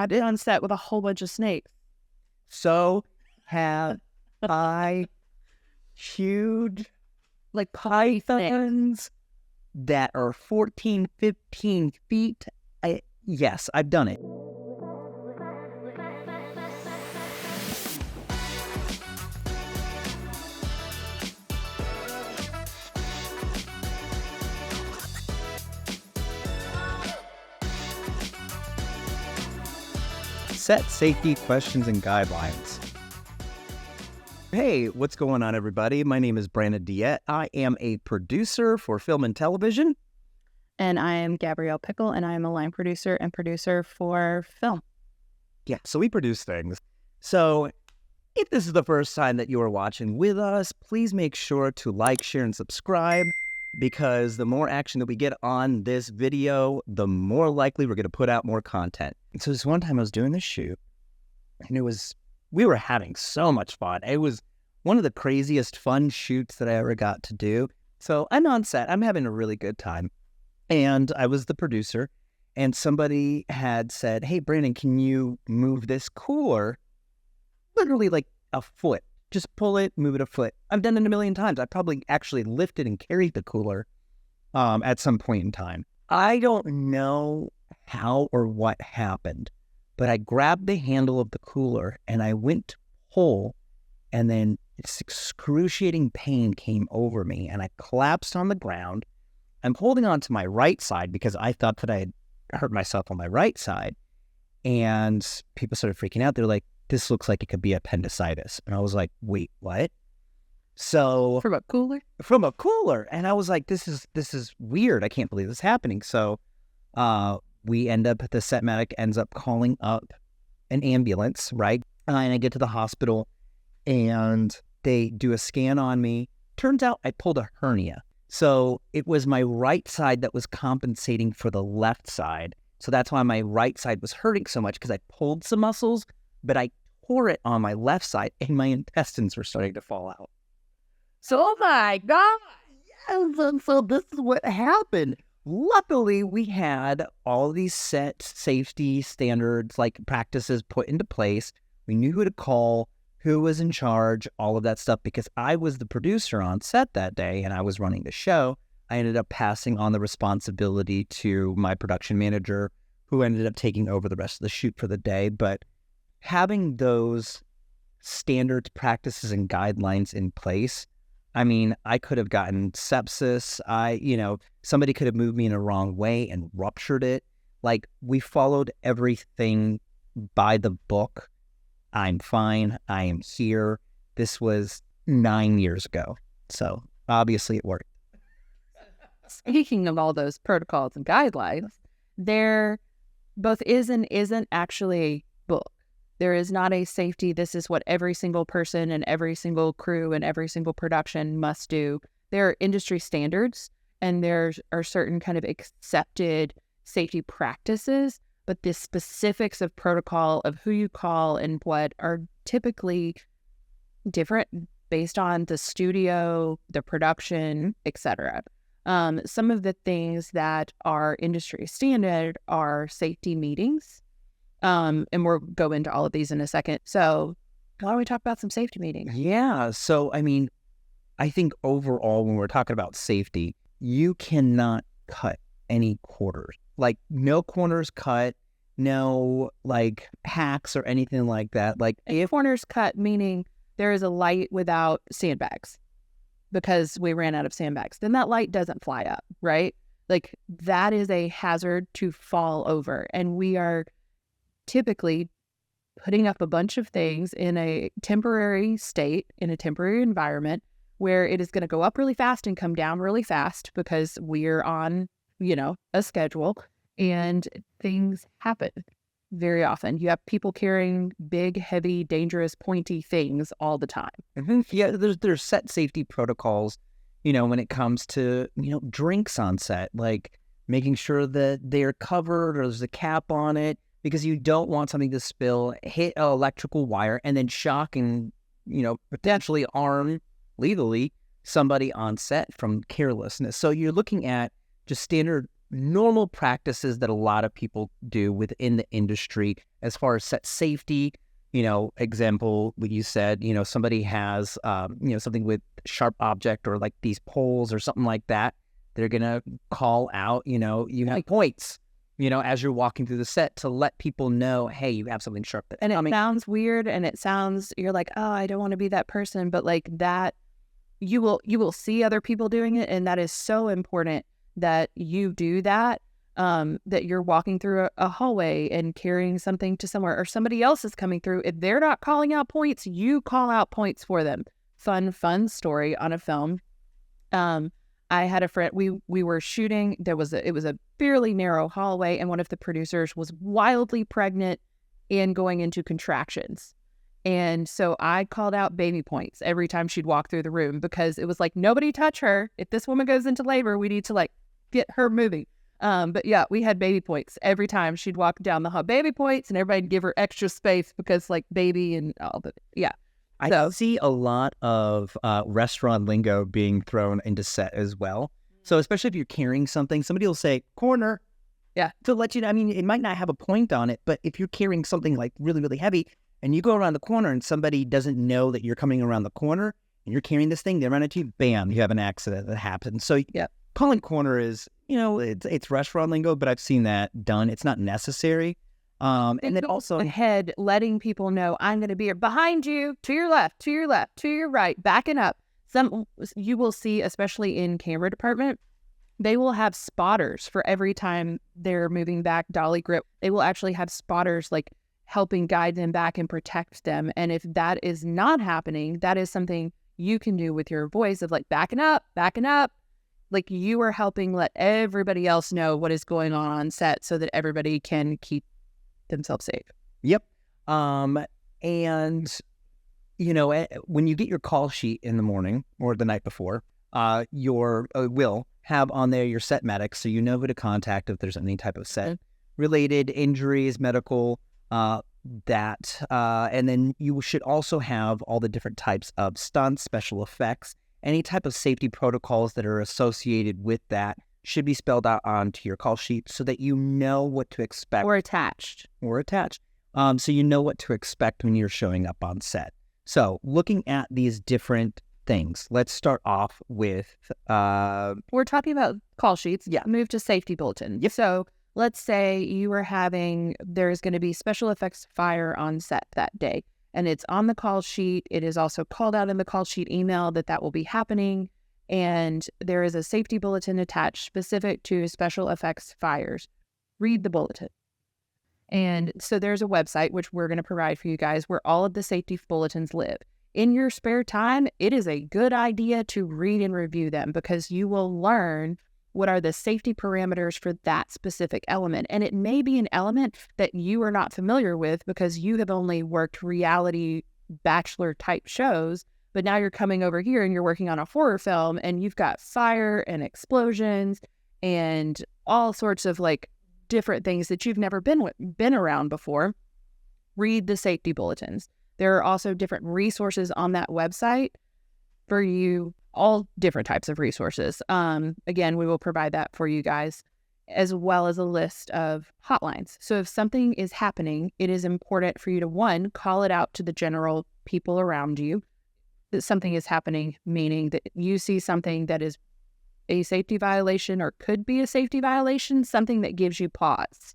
I've been on set with a whole bunch of snakes. So have I. Huge, like pythons that are 14, 15 feet. Yes, I've done it. Set safety questions and guidelines. Hey, what's going on, everybody? My name is Brandon Diet. I am a producer for film and television. And I am Gabrielle Pickle, and I am a line producer and producer for film. Yeah, so we produce things. So if this is the first time that you are watching with us, please make sure to like, share, and subscribe, because the more action that we get on this video, the more likely we're going to put out more content. So this one time I was doing this shoot, and we were having so much fun. It was one of the craziest fun shoots that I ever got to do. So I'm on set. I'm having a really good time. And I was the producer, and somebody had said, hey, Brandon, can you move this cooler literally like a foot? Just pull it, move it a foot. I've done it a million times. I probably actually lifted and carried the cooler at some point in time. I don't know how or what happened, but I grabbed the handle of the cooler and I went to pull, and then this excruciating pain came over me and I collapsed on the ground. I'm holding on to my right side because I thought that I had hurt myself on my right side. And people started freaking out. They're like, this looks like it could be appendicitis. And I was like, wait, what? So From a cooler? From a cooler. And I was like, this is weird. I can't believe this is happening. So the set medic ends up calling up an ambulance, right? And I get to the hospital and they do a scan on me. Turns out I pulled a hernia. So it was my right side that was compensating for the left side. So that's why my right side was hurting so much, because I pulled some muscles, but I tore it on my left side and my intestines were starting to fall out. So, oh my God. Yes, so this is what happened. Luckily, we had all these set safety standards, like practices, put into place. We knew who to call, who was in charge, all of that stuff, because I was the producer on set that day and I was running the show. I ended up passing on the responsibility to my production manager, who ended up taking over the rest of the shoot for the day. But having those standards, practices, and guidelines in place, I mean, I could have gotten sepsis. Somebody could have moved me in a wrong way and ruptured it. Like, we followed everything by the book. I'm fine. I am here. This was 9 years ago. So obviously it worked. Speaking of all those protocols and guidelines, there both is and isn't actually a book. There is not a safety, this is what every single person and every single crew and every single production must do. There are industry standards and there are certain kind of accepted safety practices, but the specifics of protocol of who you call and what are typically different based on the studio, the production, etc. Some of the things that are industry standard are safety meetings. And we'll go into all of these in a second. So why don't we talk about some safety meetings? Yeah. So, I mean, I think overall, when we're talking about safety, you cannot cut any corners. Like, no corners cut, no like hacks or anything like that. Like, if corners cut, meaning there is a light without sandbags because we ran out of sandbags, then that light doesn't fly up, right? Like, that is a hazard to fall over. And we are typically putting up a bunch of things in a temporary state, in a temporary environment, where it is going to go up really fast and come down really fast because we're on, a schedule, and things happen very often. You have people carrying big, heavy, dangerous, pointy things all the time. Mm-hmm. Yeah, there's set safety protocols, when it comes to, drinks on set, like making sure that they're covered or there's a cap on it, because you don't want something to spill, hit an electrical wire, and then shock and, potentially harm legally somebody on set from carelessness. So you're looking at just standard normal practices that a lot of people do within the industry as far as set safety. Example, what you said, somebody has, something with sharp object or like these poles or something like that. They're going to call out, you have points, as you're walking through the set to let people know, hey, you have something sharp that's and coming. It sounds weird and you're like, oh, I don't want to be that person. But like that, you will see other people doing it. And that is so important that you do that. That you're walking through a hallway and carrying something to somewhere, or somebody else is coming through. If they're not calling out points, you call out points for them. Fun story on a film. I had a friend, we were shooting, it was a fairly narrow hallway, and one of the producers was wildly pregnant and going into contractions. And so I called out baby points every time she'd walk through the room, because it was like, nobody touch her. If this woman goes into labor, we need to like get her moving. But yeah, we had baby points every time she'd walk down the hall. Baby points, and everybody'd give her extra space because like baby and all the, yeah. I see a lot of restaurant lingo being thrown into set as well. So especially if you're carrying something, somebody will say corner. Yeah. To let you know, I mean, it might not have a point on it, but if you're carrying something like really, really heavy and you go around the corner and somebody doesn't know that you're coming around the corner and you're carrying this thing, they run into you, bam, you have an accident that happens. So yeah, calling corner is, it's restaurant lingo, but I've seen that done. It's not necessary. And then also ahead, letting people know, I'm going to be behind you, to your left, to your left, to your right, backing up. You will see, especially in camera department, they will have spotters for every time they're moving back, dolly grip. They will actually have spotters like helping guide them back and protect them. And if that is not happening, that is something you can do with your voice of like backing up. Like you are helping let everybody else know what is going on set so that everybody can keep themselves safe. Yep. And when you get your call sheet in the morning or the night before, will have on there your set medics, so you know who to contact if there's any type of set related injuries, medical, and then you should also have all the different types of stunts, special effects, any type of safety protocols that are associated with that should be spelled out onto your call sheet so that you know what to expect. Or attached. So you know what to expect when you're showing up on set. So looking at these different things, let's start off with... We're talking about call sheets. Yeah. Move to safety bulletin. Yep. So let's say you are there's going to be special effects fire on set that day. And it's on the call sheet. It is also called out in the call sheet email that will be happening. And there is a safety bulletin attached specific to special effects fires. Read the bulletin. And so there's a website, which we're going to provide for you guys, where all of the safety bulletins live. In your spare time, it is a good idea to read and review them, because you will learn what are the safety parameters for that specific element. And it may be an element that you are not familiar with because you have only worked reality bachelor type shows. But now you're coming over here and you're working on a horror film and you've got fire and explosions and all sorts of like different things that you've never been around before. Read the safety bulletins. There are also different resources on that website for you, all different types of resources. Again, we will provide that for you guys, as well as a list of hotlines. So if something is happening, it is important for you to, one, call it out to the general people around you that something is happening, meaning that you see something that is a safety violation or could be a safety violation, something that gives you pause.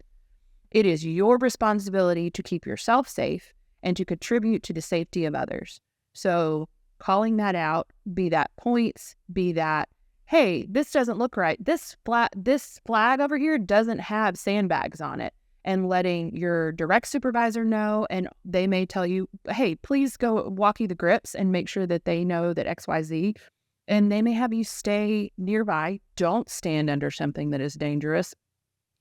It is your responsibility to keep yourself safe and to contribute to the safety of others. So calling that out, be that points, be that, hey, this doesn't look right. This flag over here doesn't have sandbags on it. And letting your direct supervisor know, and they may tell you, hey, please go walkie the grips and make sure that they know that XYZ. And they may have you stay nearby. Don't stand under something that is dangerous,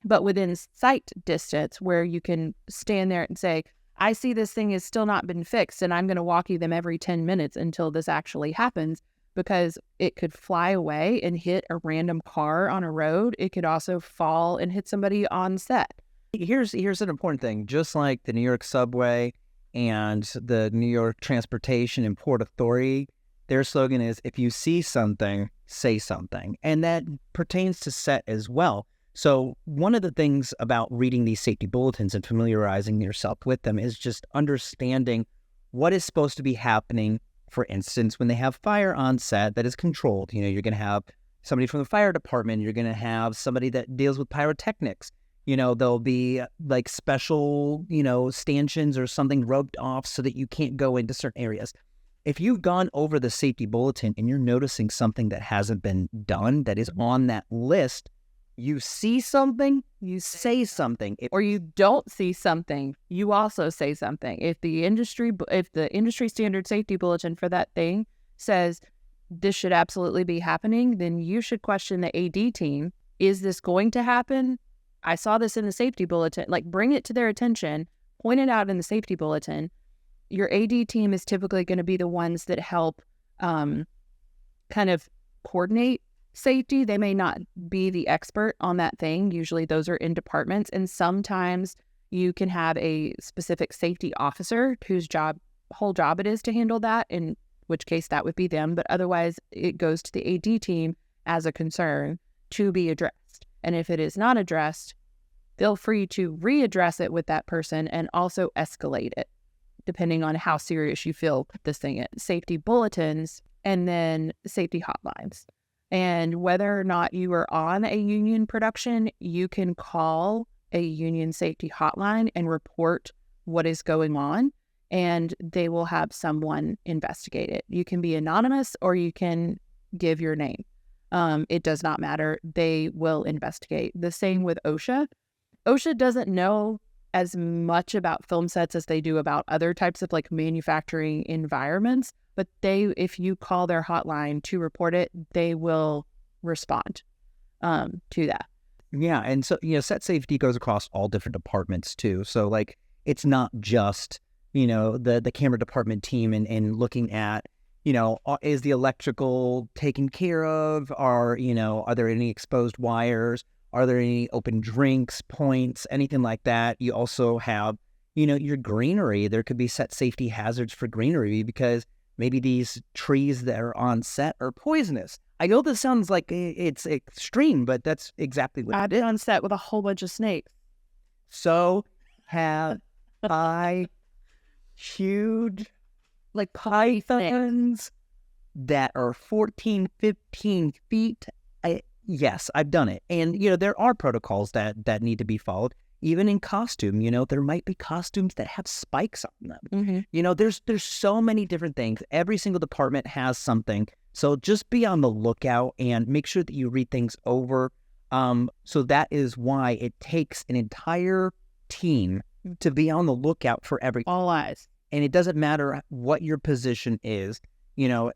but within sight distance where you can stand there and say, I see this thing has still not been fixed, and I'm going to walkie them every 10 minutes until this actually happens, because it could fly away and hit a random car on a road. It could also fall and hit somebody on set. Here's an important thing. Just like the New York subway and the New York Transportation and Port Authority, their slogan is, if you see something, say something. And that pertains to set as well. So one of the things about reading these safety bulletins and familiarizing yourself with them is just understanding what is supposed to be happening. For instance, when they have fire on set that is controlled, you're going to have somebody from the fire department, you're going to have somebody that deals with pyrotechnics. There'll be like special, stanchions or something roped off so that you can't go into certain areas. If you've gone over the safety bulletin and you're noticing something that hasn't been done, that is on that list, you see something, you say something. Or you don't see something, you also say something. If the industry standard safety bulletin for that thing says this should absolutely be happening, then you should question the AD team. Is this going to happen? I saw this in the safety bulletin. Like, bring it to their attention, point it out in the safety bulletin. Your AD team is typically going to be the ones that help kind of coordinate safety. They may not be the expert on that thing. Usually those are in departments. And sometimes you can have a specific safety officer whose whole job it is to handle that, in which case that would be them. But otherwise it goes to the AD team as a concern to be addressed. And if it is not addressed, feel free to readdress it with that person and also escalate it, depending on how serious you feel this thing is. Safety bulletins and then safety hotlines. And whether or not you are on a union production, you can call a union safety hotline and report what is going on, and they will have someone investigate it. You can be anonymous or you can give your name. It does not matter. They will investigate. The same with OSHA. OSHA doesn't know as much about film sets as they do about other types of like manufacturing environments, but if you call their hotline to report it, they will respond to that. Yeah, and so set safety goes across all different departments too. So like it's not just the camera department team and looking at is the electrical taken care of? Are there any exposed wires? Are there any open drinks points, anything like that? You also have, your greenery. There could be set safety hazards for greenery because maybe these trees that are on set are poisonous. I know this sounds like it's extreme, but that's exactly what I did on set with a whole bunch of snakes. So have I. Huge, like pythons that are 14, 15 feet. Yes, I've done it. And, there are protocols that need to be followed. Even in costume, there might be costumes that have spikes on them. Mm-hmm. There's so many different things. Every single department has something. So just be on the lookout and make sure that you read things over. So that is why it takes an entire team to be on the lookout for all eyes. And it doesn't matter what your position is.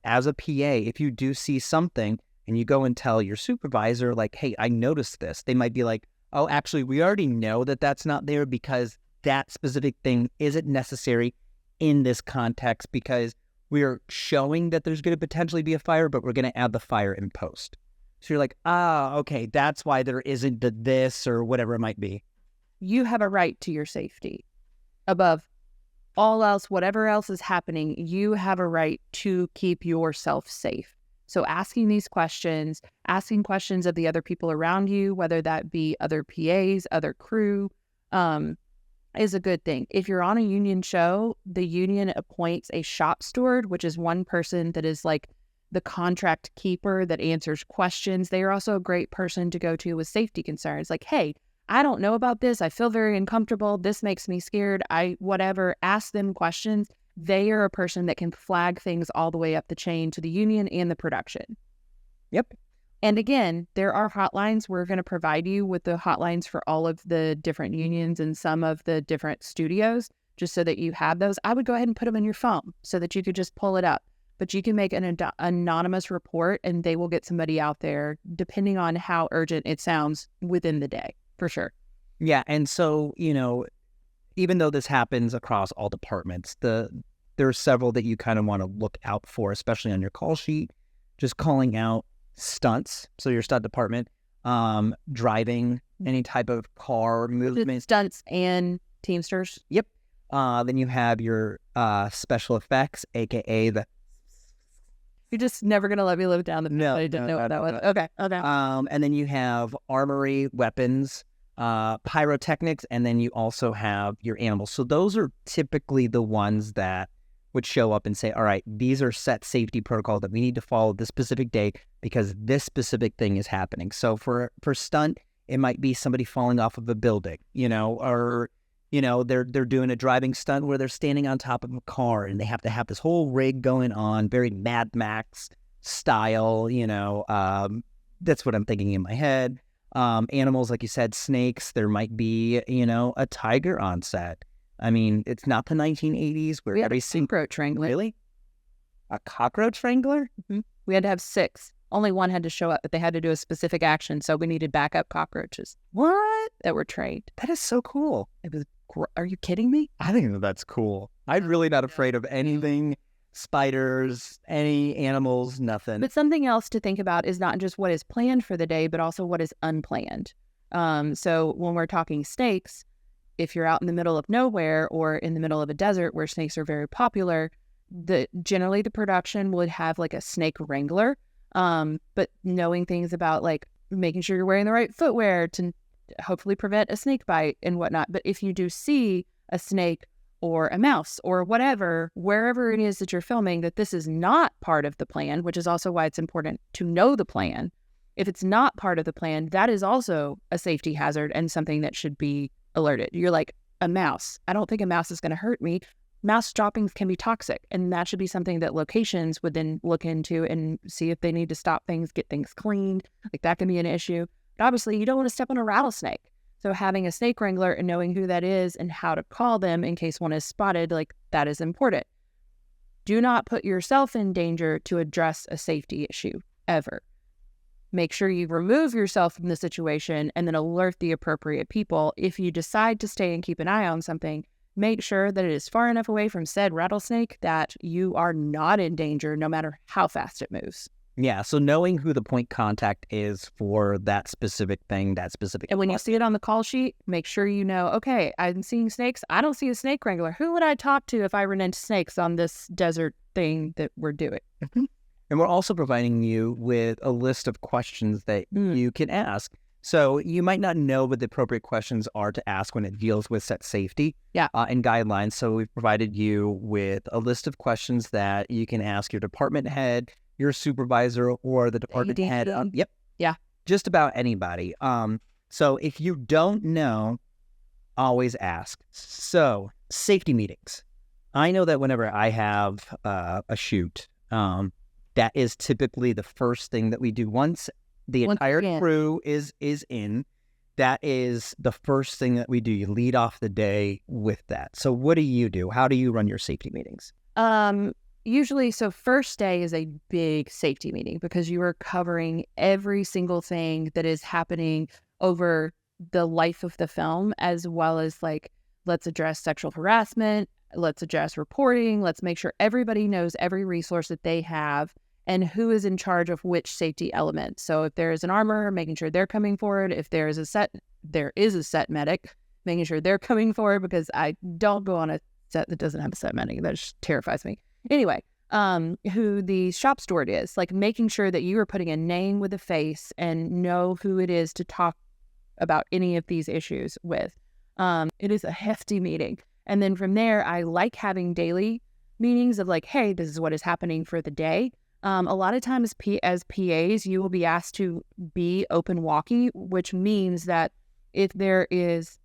As a PA, if you do see something and you go and tell your supervisor, like, hey, I noticed this, they might be like, oh, actually, we already know that that's not there because that specific thing isn't necessary in this context because we're showing that there's going to potentially be a fire, but we're going to add the fire in post. So you're like, okay, that's why there isn't this or whatever it might be. You have a right to your safety. Above all else, whatever else is happening, you have a right to keep yourself safe. So asking these questions, asking questions of the other people around you, whether that be other PAs, other crew, is a good thing. If you're on a union show, the union appoints a shop steward, which is one person that is like the contract keeper that answers questions. They are also a great person to go to with safety concerns. Like, hey, I don't know about this. I feel very uncomfortable. This makes me scared. Whatever. Ask them questions. They are a person that can flag things all the way up the chain to the union and the production. Yep. And again, there are hotlines. We're going to provide you with the hotlines for all of the different unions and some of the different studios, just so that you have those. I would go ahead and put them in your phone so that you could just pull it up. But you can make an anonymous report and they will get somebody out there, depending on how urgent it sounds, within the day. For sure. Yeah. And so, even though this happens across all departments, there are several that you kind of want to look out for, especially on your call sheet, just calling out stunts. So your stunt department, driving any type of car movement. Stunts and Teamsters. Yep. Then you have your special effects, aka You're just never going to let me live down the No, I didn't know what that was. no. Okay. And then you have armory, weapons, pyrotechnics, and then you also have your animals. So those are typically the ones that would show up and say, all right, these are set safety protocols that we need to follow this specific day because this specific thing is happening. So for stunt, it might be somebody falling off of a building, or they're doing a driving stunt where they're standing on top of a car and they have to have this whole rig going on, very Mad Max style, that's what I'm thinking in my head. Animals, like you said, snakes, there might be, a tiger on set. I mean, it's not the 1980s where We had every a cockroach wrangler. Really? A cockroach wrangler? Mm-hmm. We had to have 6. Only one had to show up, but they had to do a specific action, so we needed backup cockroaches. What? That were trained. That is so cool. It was. Are you kidding me? I think that's cool. I'm really not afraid of anything, spiders, any animals, nothing. But something else to think about is not just what is planned for the day, but also what is unplanned. So when we're talking snakes, if you're out in the middle of nowhere or in the middle of a desert where snakes are very popular, generally the production would have like a snake wrangler. But knowing things about like making sure you're wearing the right footwear to hopefully prevent a snake bite and whatnot. But if you do see a snake or a mouse or whatever, wherever it is that you're filming, that this is not part of the plan, which is also why it's important to know the plan. If it's not part of the plan, that is also a safety hazard and something that should be alerted. You're like, a mouse. I don't think a mouse is going to hurt me. Mouse droppings can be toxic, and that should be something that locations would then look into and see if they need to stop things, get things cleaned. Like that can be an issue. But obviously, you don't want to step on a rattlesnake. So having a snake wrangler and knowing who that is and how to call them in case one is spotted, like that is important. Do not put yourself in danger to address a safety issue, ever. Make sure you remove yourself from the situation and then alert the appropriate people. If you decide to stay and keep an eye on something, make sure that it is far enough away from said rattlesnake that you are not in danger no matter how fast it moves. Yeah, so knowing who the point contact is for that specific thing, that specific... And when you see it on the call sheet, make sure you know, okay, I'm seeing snakes. I don't see a snake wrangler. Who would I talk to if I run into snakes on this desert thing that we're doing? And we're also providing you with a list of questions that you can ask. So you might not know what the appropriate questions are to ask when it deals with set safety and guidelines. So we've provided you with a list of questions that you can ask your department head, your supervisor, or the department head. Just about anybody. So if you don't know, always ask. So safety meetings. I know that whenever I have a shoot, that is typically the first thing that we do. Once the entire crew is in, that is the first thing that we do. You lead off the day with that. So what do you do? How do you run your safety meetings? Usually, so first day is a big safety meeting because you are covering every single thing that is happening over the life of the film, as well as like, let's address sexual harassment, let's address reporting, let's make sure everybody knows every resource that they have and who is in charge of which safety element. So if there is an armor, making sure they're coming forward. If there is a set medic, making sure they're coming forward, because I don't go on a set that doesn't have a set medic. That just terrifies me. Anyway, who the shop steward is, like making sure that you are putting a name with a face and know who it is to talk about any of these issues with. It is a hefty meeting. And then from there, I like having daily meetings of like, hey, this is what is happening for the day. A lot of times as PAs, you will be asked to be open walkie, which means that if there is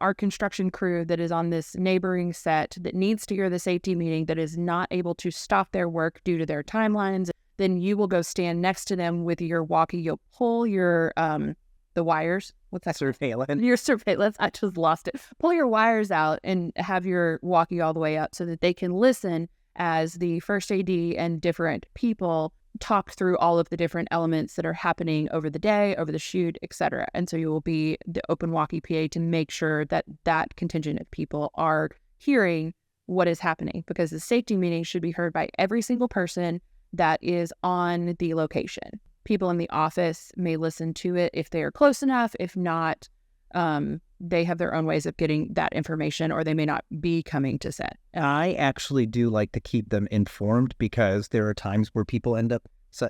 our construction crew that is on this neighboring set that needs to hear the safety meeting that is not able to stop their work due to their timelines, then you will go stand next to them with your walkie. You'll pull your the wires. What's that? Surveillance. Your surveillance. I just lost it. Pull your wires out and have your walkie all the way up so that they can listen as the first AD and different people talk through all of the different elements that are happening over the day, over the shoot, etc. And so you will be the open walkie PA to make sure that that contingent of people are hearing what is happening, because the safety meeting should be heard by every single person that is on the location. People in the office may listen to it if they are close enough. If not, They have their own ways of getting that information, or they may not be coming to set. I actually do like to keep them informed, because there are times where people end up,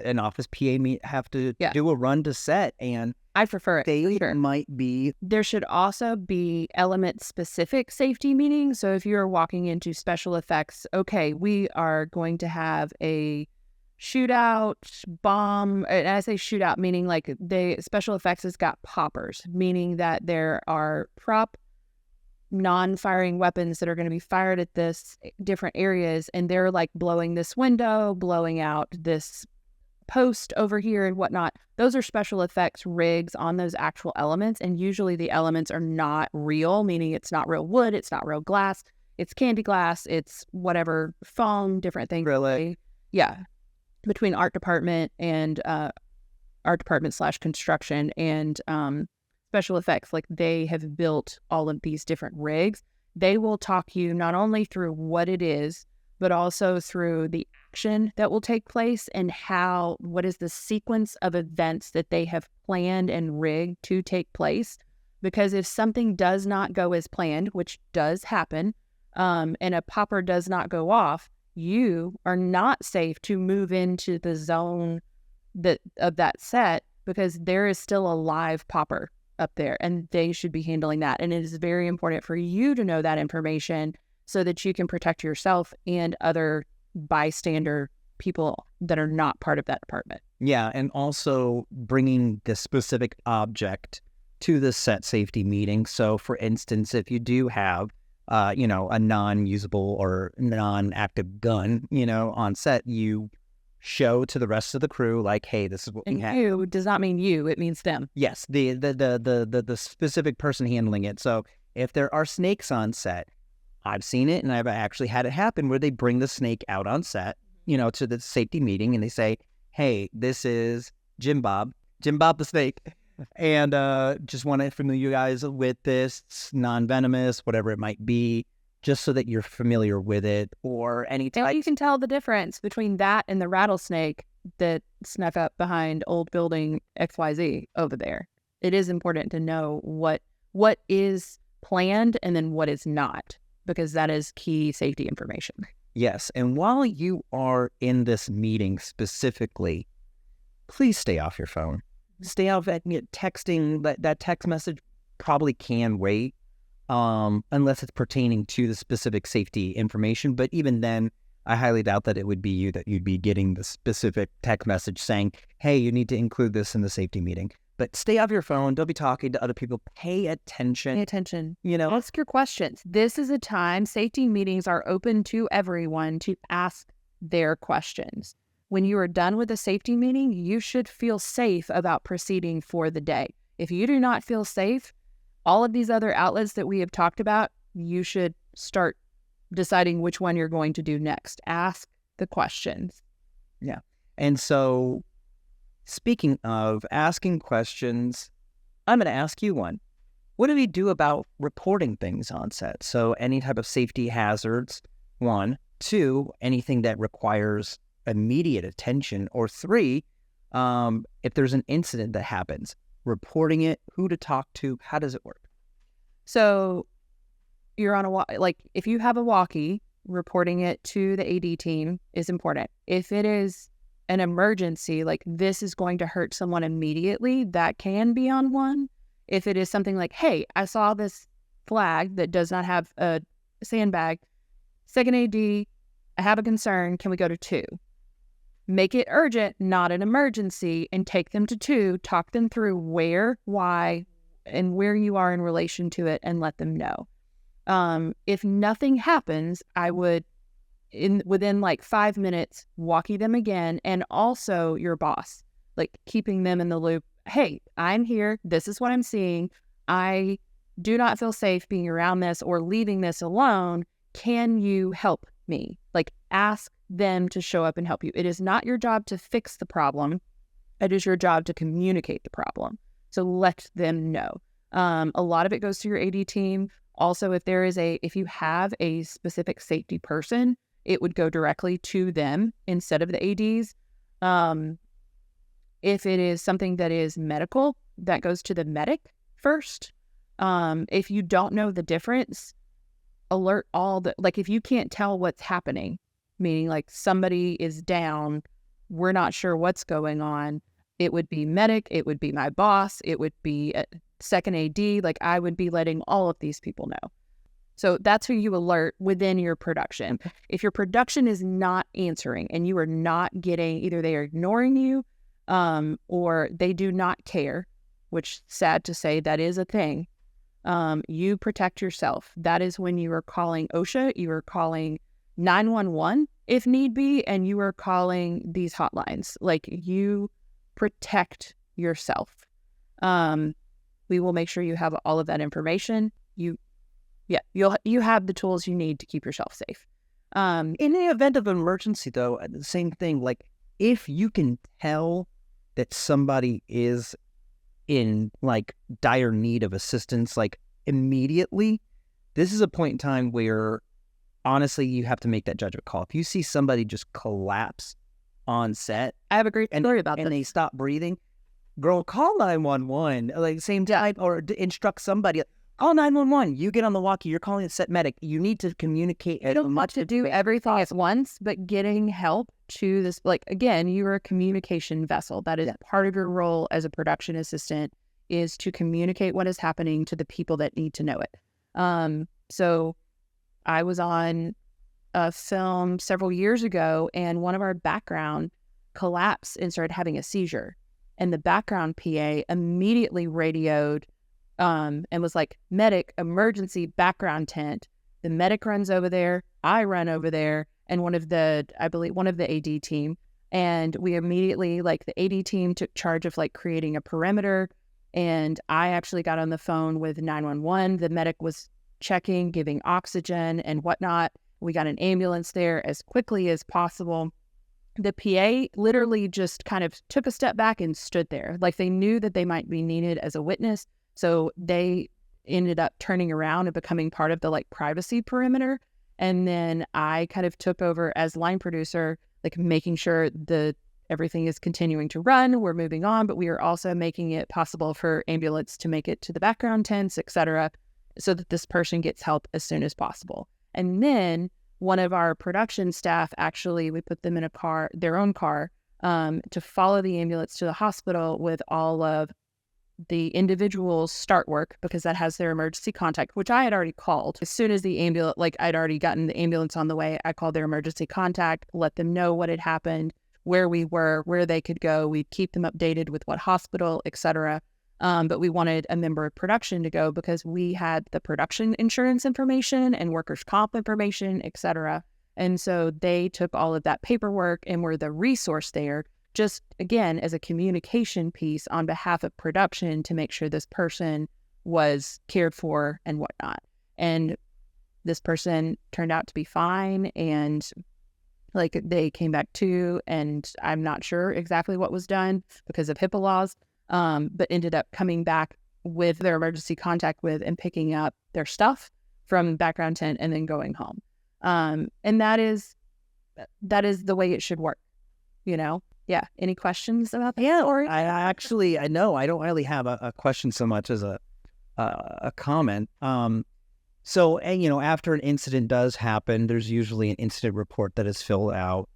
an office PA have to do a run to set, and I prefer it. They might be. There should also be element-specific safety meetings. So if you're walking into special effects, okay, we are going to have a shootout, bomb. And I say shootout, meaning like special effects has got poppers, meaning that there are prop non-firing weapons that are going to be fired at this different areas, and they're like blowing this window, blowing out this post over here and whatnot. Those are special effects rigs on those actual elements, and usually the elements are not real, meaning it's not real wood, it's not real glass, it's candy glass, it's whatever, foam, different things. Acrylic. Yeah. Between art department and art department / construction and special effects, like they have built all of these different rigs. They will talk you not only through what it is, but also through the action that will take place and what is the sequence of events that they have planned and rigged to take place. Because if something does not go as planned, which does happen, and a popper does not go off, you are not safe to move into the zone of that set, because there is still a live popper up there, and they should be handling that. And it is very important for you to know that information so that you can protect yourself and other bystander people that are not part of that department. Yeah, and also bringing the specific object to the set safety meeting. So, for instance, if you do have, a non-usable or non-active gun, on set, you show to the rest of the crew, like, hey, this is what we have. You does not mean you; it means them. Yes, the specific person handling it. So, if there are snakes on set, I've seen it, and I've actually had it happen where they bring the snake out on set, to the safety meeting, and they say, hey, this is Jim Bob the snake, and just want to familiar you guys with this. It's non-venomous, whatever it might be, just so that you're familiar with it, or any type. And you can tell the difference between that and the rattlesnake that snuck up behind old building XYZ over there. It is important to know what is planned and then what is not, because that is key safety information. Yes, and while you are in this meeting specifically, please stay off your phone. Stay off at texting. That text message probably can wait, unless it's pertaining to the specific safety information. But even then, I highly doubt that it would be you that you'd be getting the specific text message saying, hey, you need to include this in the safety meeting. But stay off your phone. Don't be talking to other people. Pay attention. Pay attention. Ask your questions. This is a time, safety meetings are open to everyone to ask their questions. When you are done with a safety meeting, you should feel safe about proceeding for the day. If you do not feel safe, all of these other outlets that we have talked about, you should start deciding which one you're going to do next. Ask the questions. Yeah. And so, speaking of asking questions, I'm going to ask you one. What do we do about reporting things on set? So any type of safety hazards, 1. 2, anything that requires immediate attention, or 3, if there's an incident that happens, reporting it, who to talk to, how does it work? So you're on if you have a walkie, reporting it to the AD team is important. If it is an emergency, like this is going to hurt someone immediately, that can be on 1. If it is something like, hey, I saw this flag that does not have a sandbag, second AD, I have a concern, can we go to 2? Make it urgent, not an emergency, and take them to 2, talk them through where, why, and where you are in relation to it, and let them know. If nothing happens, I would, within 5 minutes, walkie them again, and also your boss, keeping them in the loop. Hey, I'm here. This is what I'm seeing. I do not feel safe being around this or leaving this alone. Can you help me? Ask them to show up and help you. It is not your job to fix the problem. It is your job to communicate the problem. So let them know. A lot of it goes to your AD team. Also, if you have a specific safety person, it would go directly to them instead of the ADs. If it is something that is medical, that goes to the medic first. If you don't know the difference, alert all the, like if you can't tell what's happening, meaning like somebody is down, we're not sure what's going on, it would be medic, it would be my boss, it would be a second AD, like I would be letting all of these people know. So that's who you alert within your production. If your production is not answering and you are not getting, either they are ignoring you or they do not care, which sad to say that is a thing, you protect yourself. That is when you are calling OSHA, you are calling 911 if need be, and you are calling these hotlines. Like you protect yourself. We will make sure you have all of that information. You have the tools you need to keep yourself safe. In the event of an emergency, though, the same thing. Like if you can tell that somebody is in like dire need of assistance, like immediately, this is a point in time where honestly you have to make that judgment call. If you see somebody just collapse on set, I have a great story about this. And they stop breathing, girl, call 911. Like same time, or instruct somebody. Call 911. You get on the walkie. You're calling a set medic. You need to communicate. You don't want to do everything at once, but getting help to this, like, again, you are a communication vessel. That is part of your role as a production assistant, is to communicate what is happening to the people that need to know it. So I was on a film several years ago, and one of our background collapsed and started having a seizure. And the background PA immediately radioed and was like, medic, emergency, background tent. The medic runs over there, I run over there, and one of the AD team. And we immediately, like the AD team took charge of like creating a perimeter. And I actually got on the phone with 911. The medic was checking, giving oxygen and whatnot. We got an ambulance there as quickly as possible. The PA literally just kind of took a step back and stood there. Like they knew that they might be needed as a witness. So they ended up turning around and becoming part of the like privacy perimeter. And then I kind of took over as line producer, like making sure everything is continuing to run. We're moving on, but we are also making it possible for ambulance to make it to the background tents, etc., so that this person gets help as soon as possible. And then one of our production staff, actually, we put them in their own car, to follow the ambulance to the hospital with all of the individual's start work, because that has their emergency contact, which I had already called. As soon as the ambulance, like I'd already gotten the ambulance on the way, I called their emergency contact, let them know what had happened, where we were, where they could go. We'd keep them updated with what hospital, etc. But we wanted a member of production to go because we had the production insurance information and workers' comp information, etc. And so they took all of that paperwork and were the resource there, just again, as a communication piece on behalf of production to make sure this person was cared for and whatnot. And this person turned out to be fine, and like they came back to, and I'm not sure exactly what was done because of HIPAA laws, but ended up coming back with their emergency contact with and picking up their stuff from background tent and then going home. And that is the way it should work, you know? Yeah. Any questions about that? Yeah, or I know I don't really have a question so much as a comment. So, and, after an incident does happen, there's usually an incident report that is filled out.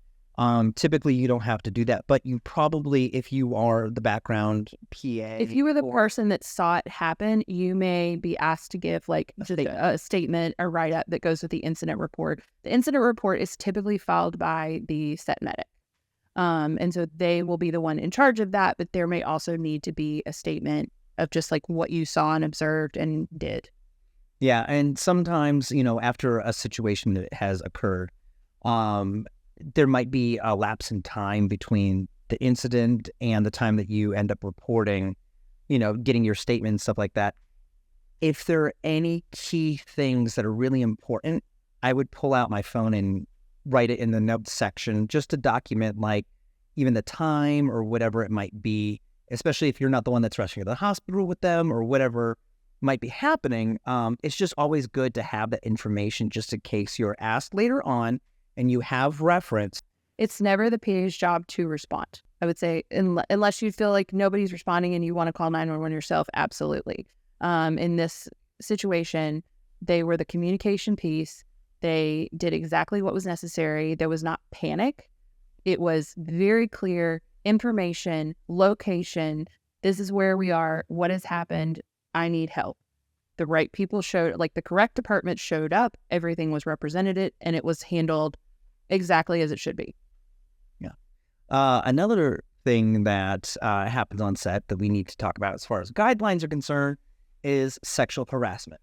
Typically, you don't have to do that, but you probably, if you are the background PA, if you were the person that saw it happen, you may be asked to give like a statement or write-up that goes with the incident report. The incident report is typically filed by the set medic. And so they will be the one in charge of that, but there may also need to be a statement of just like what you saw and observed and did. Yeah. And sometimes, after a situation that has occurred, there might be a lapse in time between the incident and the time that you end up reporting, getting your statement and stuff like that. If there are any key things that are really important, I would pull out my phone and write it in the notes section just to document like even the time or whatever it might be, especially if you're not the one that's rushing to the hospital with them or whatever might be happening. It's just always good to have that information just in case you're asked later on and you have reference. It's never the PA's job to respond. I would say unless you feel like nobody's responding and you want to call 911 yourself, absolutely. In this situation, they were the communication piece. They did exactly what was necessary. There was not panic. It was very clear information, location. This is where we are. What has happened? I need help. The right people showed, like the correct department showed up. Everything was represented, and it was handled exactly as it should be. Yeah. Another thing that happens on set that we need to talk about as far as guidelines are concerned is sexual harassment.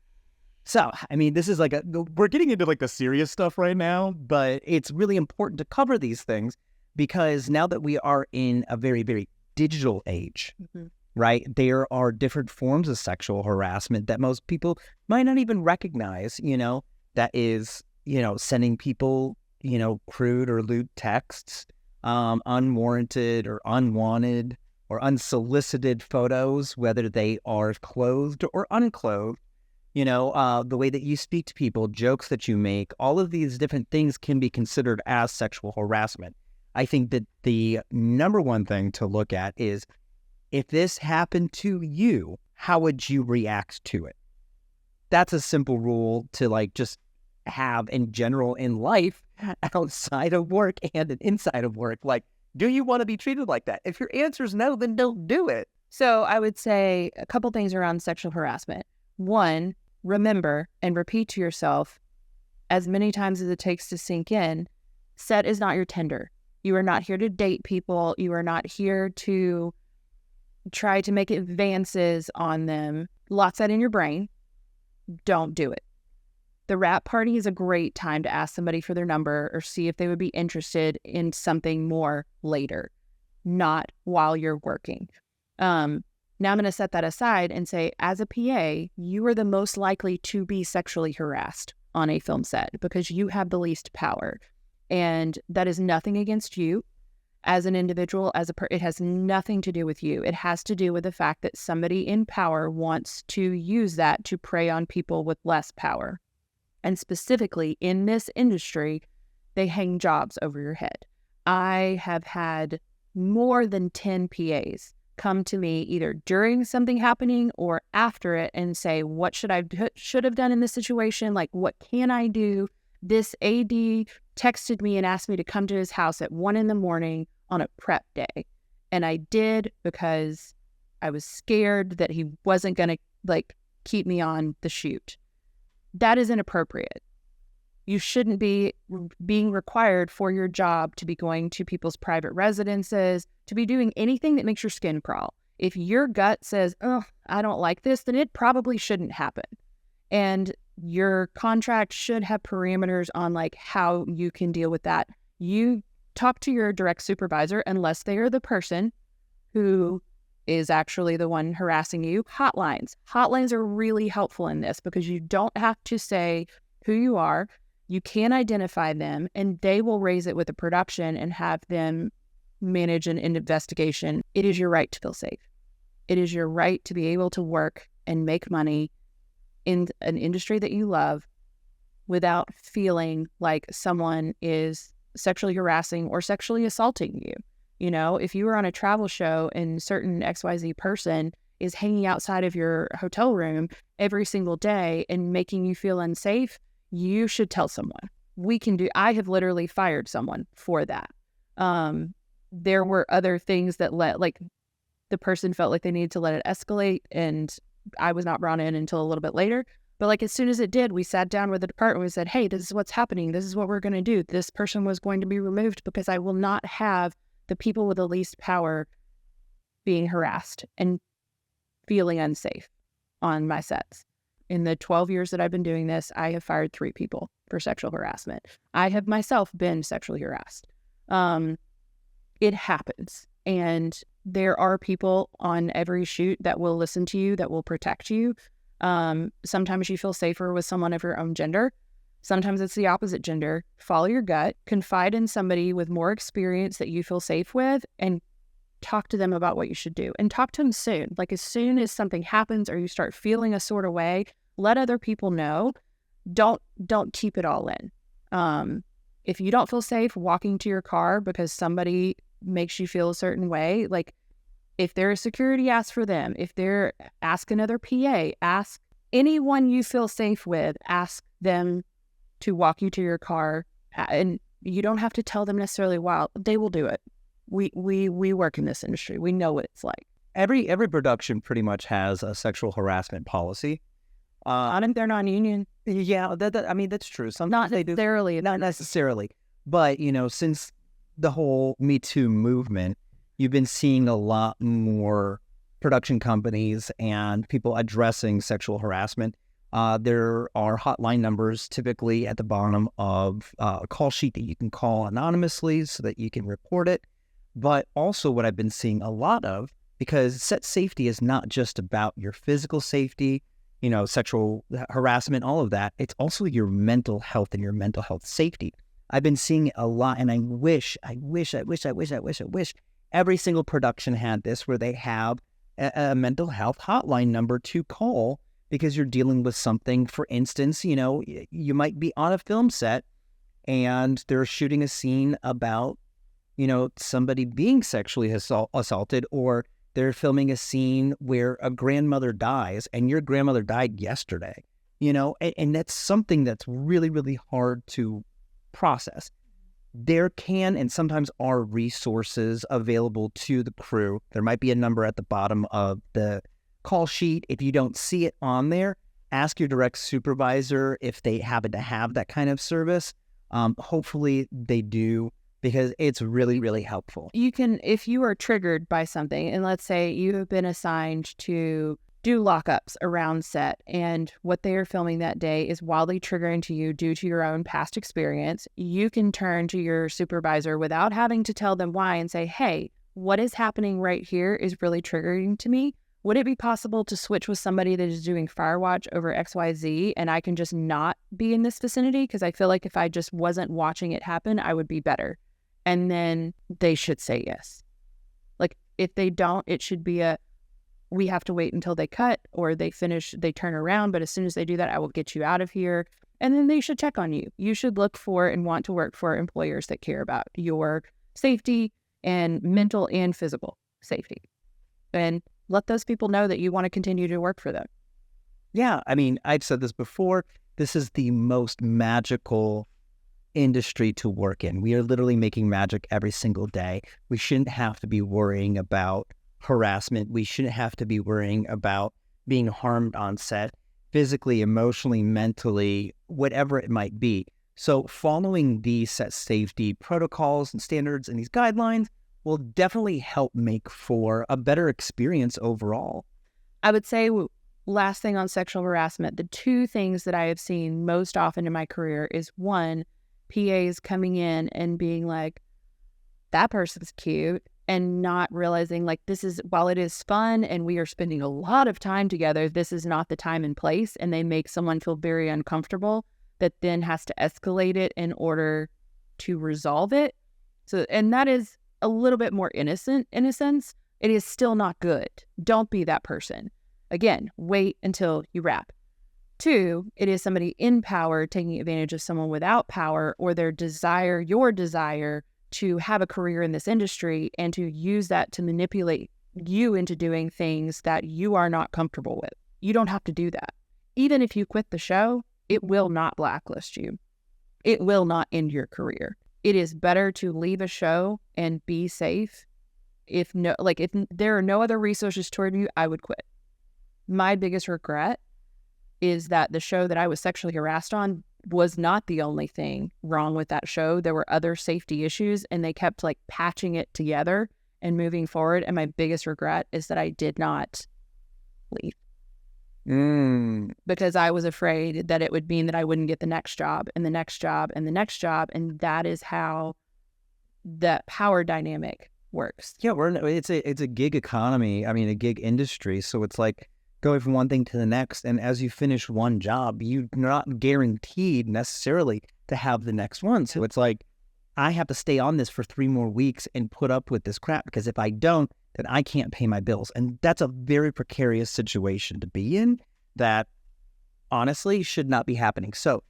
So, I mean, this is like we're getting into like the serious stuff right now, but it's really important to cover these things because now that we are in a very, very digital age, right, there are different forms of sexual harassment that most people might not even recognize, that is, sending people, crude or lewd texts, unwarranted or unwanted or unsolicited photos, whether they are clothed or unclothed. The way that you speak to people, jokes that you make, all of these different things can be considered as sexual harassment. I think that the number one thing to look at is, if this happened to you, how would you react to it? That's a simple rule to just have in general in life, outside of work and inside of work. Do you want to be treated like that? If your answer is no, then don't do it. So I would say a couple things around sexual harassment. One, remember and repeat to yourself as many times as it takes to sink in, set is not your Tinder. You are not here to date people. You are not here to try to make advances on them. Lock that in your brain. Don't do it. The wrap party is a great time to ask somebody for their number or see if they would be interested in something more later, not while you're working. Now I'm going to set that aside and say, as a PA, you are the most likely to be sexually harassed on a film set because you have the least power. And that is nothing against you as an individual, it has nothing to do with you. It has to do with the fact that somebody in power wants to use that to prey on people with less power. And specifically in this industry, they hang jobs over your head. I have had more than 10 PAs come to me either during something happening or after it and say, what should have done in this situation? What can I do? This AD texted me and asked me to come to his house at 1 a.m. on a prep day. And I did because I was scared that he wasn't going to keep me on the shoot. That is inappropriate. You shouldn't be being required for your job to be going to people's private residences, to be doing anything that makes your skin crawl. If your gut says, oh, I don't like this, then it probably shouldn't happen. And your contract should have parameters on how you can deal with that. You talk to your direct supervisor, unless they are the person who is actually the one harassing you. Hotlines are really helpful in this because you don't have to say who you are. You can identify them, and they will raise it with the production and have them manage an investigation. It is your right to feel safe. It is your right to be able to work and make money in an industry that you love without feeling like someone is sexually harassing or sexually assaulting you. If you were on a travel show and certain XYZ person is hanging outside of your hotel room every single day and making you feel unsafe, you should tell someone. I have literally fired someone for that. There were other things that the person felt like they needed to let it escalate, and I was not brought in until a little bit later. But as soon as it did, we sat down with the department. We said, hey, this is what's happening. This is what we're going to do. This person was going to be removed because I will not have the people with the least power being harassed and feeling unsafe on my sets. In the 12 years that I've been doing this, I have fired 3 people for sexual harassment. I have myself been sexually harassed. It happens. And there are people on every shoot that will listen to you, that will protect you. Sometimes you feel safer with someone of your own gender. Sometimes it's the opposite gender. Follow your gut, confide in somebody with more experience that you feel safe with, and talk to them about what you should do. And talk to them soon. As soon as something happens or you start feeling a sort of way, let other people know. Don't keep it all in. If you don't feel safe walking to your car because somebody makes you feel a certain way, If their security asks for them, if they're ask another PA, ask anyone you feel safe with, ask them to walk you to your car. And you don't have to tell them necessarily why. They will do it. We work in this industry. We know what it's like. Every production pretty much has a sexual harassment policy. Not if they're non-union. Yeah, I mean, that's true. Sometimes Not necessarily. Not necessarily. But, since the whole Me Too movement, you've been seeing a lot more production companies and people addressing sexual harassment. There are hotline numbers typically at the bottom of a call sheet that you can call anonymously so that you can report it. But also what I've been seeing a lot of, because set safety is not just about your physical safety, sexual harassment, all of that. It's also your mental health and your mental health safety. I've been seeing it a lot, and I wish every single production had this, where they have a mental health hotline number to call because you're dealing with something. For instance, you might be on a film set and they're shooting a scene about, somebody being sexually assaulted, or they're filming a scene where a grandmother dies and your grandmother died yesterday, and that's something that's really, really hard to process. There can and sometimes are resources available to the crew. There might be a number at the bottom of the call sheet. If you don't see it on there, ask your direct supervisor if they happen to have that kind of service. Hopefully they do, because it's really, really helpful. You can, if you are triggered by something, and let's say you have been assigned to do lockups around set, and what they are filming that day is wildly triggering to you due to your own past experience, you can turn to your supervisor without having to tell them why and say, hey, what is happening right here is really triggering to me. Would it be possible to switch with somebody that is doing Firewatch over XYZ, and I can just not be in this vicinity? Because I feel like if I just wasn't watching it happen, I would be better. And then they should say yes. Like, if they don't, it should be we have to wait until they cut or they finish, they turn around. But as soon as they do that, I will get you out of here. And then they should check on you. You should look for and want to work for employers that care about your safety and mental and physical safety. And let those people know that you want to continue to work for them. Yeah, I mean, I've said this before. This is the most magical industry to work in. We are literally making magic every single day. We shouldn't have to be worrying about harassment. We shouldn't have to be worrying about being harmed on set, physically, emotionally, mentally, whatever it might be. So following these set safety protocols and standards and these guidelines will definitely help make for a better experience overall. I would say, last thing on sexual harassment, the two things that I have seen most often in my career is, one, PAs coming in and being like, that person's cute, and not realizing, like, this is, while it is fun and we are spending a lot of time together, this is not the time and place, and they make someone feel very uncomfortable that then has to escalate it in order to resolve it. So, and that is a little bit more innocent in a sense. It is still not good. Don't be that person. Again, wait until you wrap. Two, it is somebody in power taking advantage of someone without power, or their desire, your desire to have a career in this industry, and to use that to manipulate you into doing things that you are not comfortable with. You don't have to do that. Even if you quit the show, it will not blacklist you. It will not end your career. It is better to leave a show and be safe. If there are no other resources toward you, I would quit. My biggest regret is that the show that I was sexually harassed on was not the only thing wrong with that show. There were other safety issues, and they kept patching it together and moving forward. And my biggest regret is that I did not leave. Because I was afraid that it would mean that I wouldn't get the next job and the next job and the next job. And that is how the power dynamic works. Yeah, it's a gig economy. I mean, a gig industry. So it's like going from one thing to the next. And as you finish one job, you're not guaranteed necessarily to have the next one. So it's like, I have to stay on this for 3 more weeks and put up with this crap, because if I don't, then I can't pay my bills. And that's a very precarious situation to be in that honestly should not be happening. So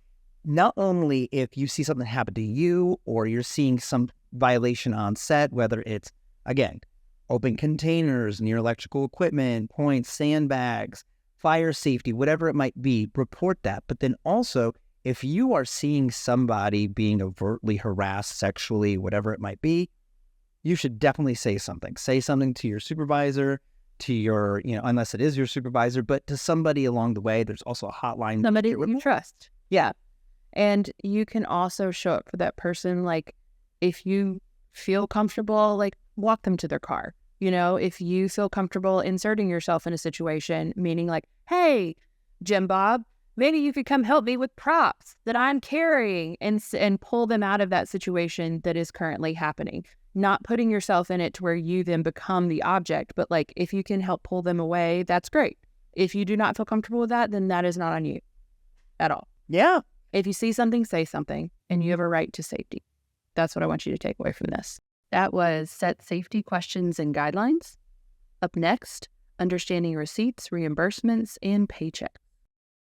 not only if you see something happen to you, or you're seeing some violation on set, whether it's, again, open containers near electrical equipment, points, sandbags, fire safety, whatever it might be, report that. But then also, if you are seeing somebody being overtly harassed sexually, whatever it might be, you should definitely say something. Say something to your supervisor, to your, unless it is your supervisor, but to somebody along the way. There's also a hotline. Somebody that you trust. Yeah. And you can also show up for that person. Like, if you feel comfortable, like, walk them to their car. If you feel comfortable inserting yourself in a situation, meaning like, hey, Jim Bob, maybe you could come help me with props that I'm carrying, and pull them out of that situation that is currently happening. Not putting yourself in it to where you then become the object, but like, if you can help pull them away, that's great. If you do not feel comfortable with that, then that is not on you at all. Yeah. If you see something, say something, and you have a right to safety. That's what I want you to take away from this. That was set safety questions and guidelines. Up next, understanding receipts, reimbursements, and paychecks.